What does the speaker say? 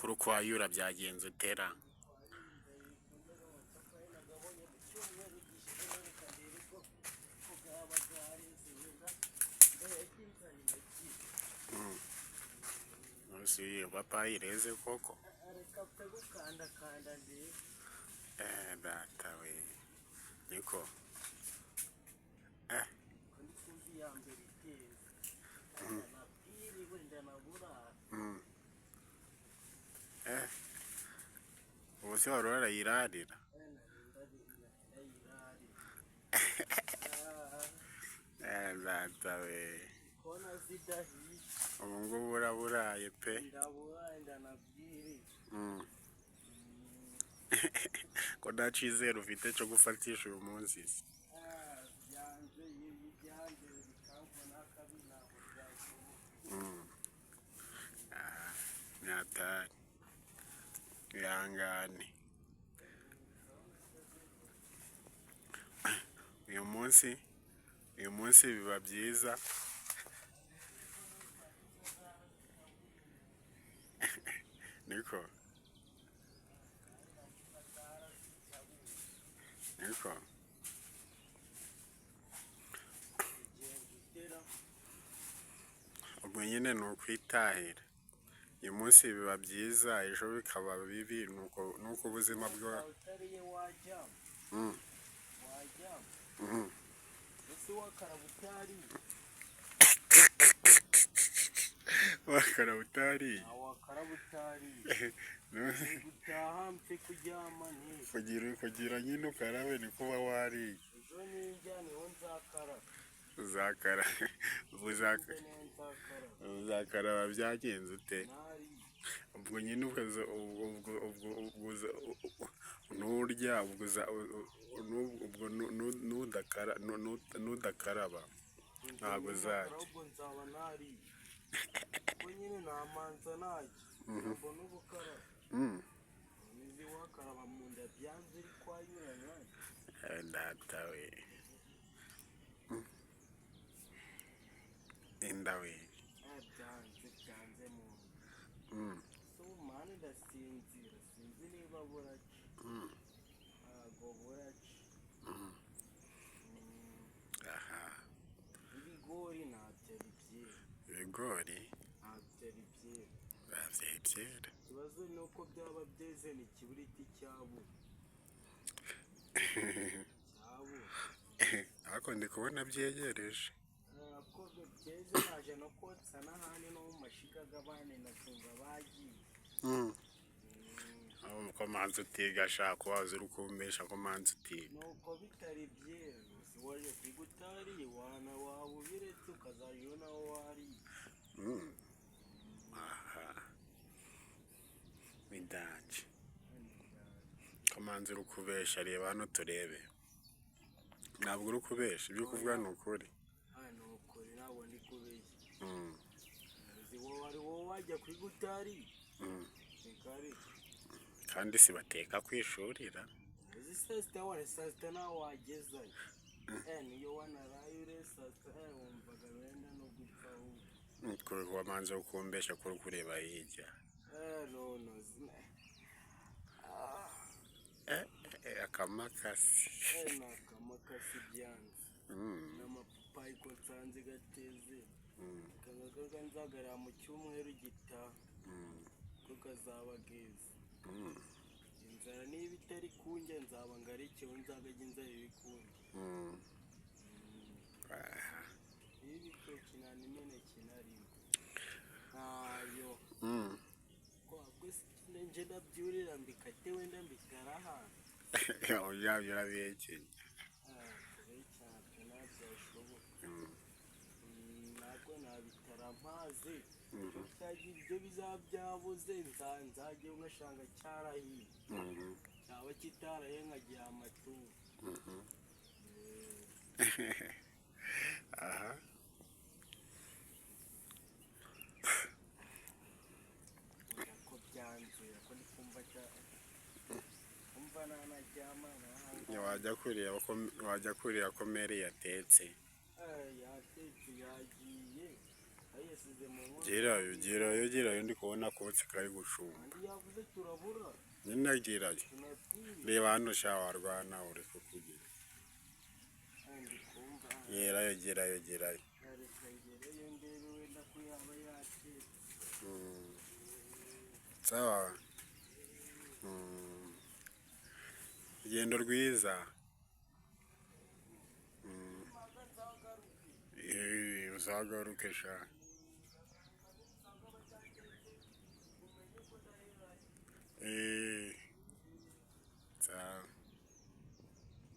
amakuru kwa Yura byagenze utera Usiye papa ireze koko data we niko ubuse wari warayirarira data we ubu ngubu uraburaye pe ko nta cyizere ufite cyo gufatisha uyu munsi nyatari ihangane uyu munsi biba byiza niko ubwo nyine ni ukwitahira uyu munsi biba byiza ejo bikaba bibi nuko ubuzima bwa wakarabutari kugira nyine ukarabe niko uba wariye uzakaraba byagenze ute ubwo nyine nurya nudakaraba ntabwo uzajya data we inda we ibigori bavyera ikibazo ni uko byaba byeze ni kiburiti cyabo ariko ndi kubona byegereje ko byeze naje no kotsa n'ahandi no mu mashiga g'abane natunga bagiye ko manzi utiga shaka waza uri kumbesha ko manzi utiga nuko bitari byera si waje kwigutariye wana waba ubiretse ukazayo naho wari midanje ko manzi uri kubesha reba hano turebe ntabwo uri kubesha ibyo kuvuga ni ukuri ntabwo ndi kubeshya wowe wajya kwigutari kandi si bateka kwishurira uzi saa sita nawe wagezayo niyo wanaraye ure saa sita wumvaga wenda no gupfa wamanza ukumbesha ko uri kureba hirya akamakasi ni akamakasi byanze n'amapapayi ko nsanze gateze kagaga nzagarira mu cyumweru gitaha ko kazaba geza inzara niba itari kunjya nzaba ngarekeho nzagajya inzara ibikunjya ibitoki nta n'imineke na rimwe ntayo kwabwo nje ndabyurira mbikate wenda mbitara ahantu ubyabyo urabihekeye cyane ntabyashoboka ntabwo nabitara mpaze utagira ibyo bizabyabuze nzajya ugashanga cyarahiye cyaba kitarahiye nkagira amatungo aha ko byanze ko ndi kumva kumva nanajyama wajya kurira ko Mary yatetse yatetse yagiye ayisize mu nkono gerayo ndi kubona kotse kari gucumba andi yavuze turabura nyine gerayo tunatwibe reba hano sha warwana ureke kugira kandi kumva gerayo reka ngereyo ndebe wenda ko yaba yatetse sawa urugendo rwiza uzagaruke sha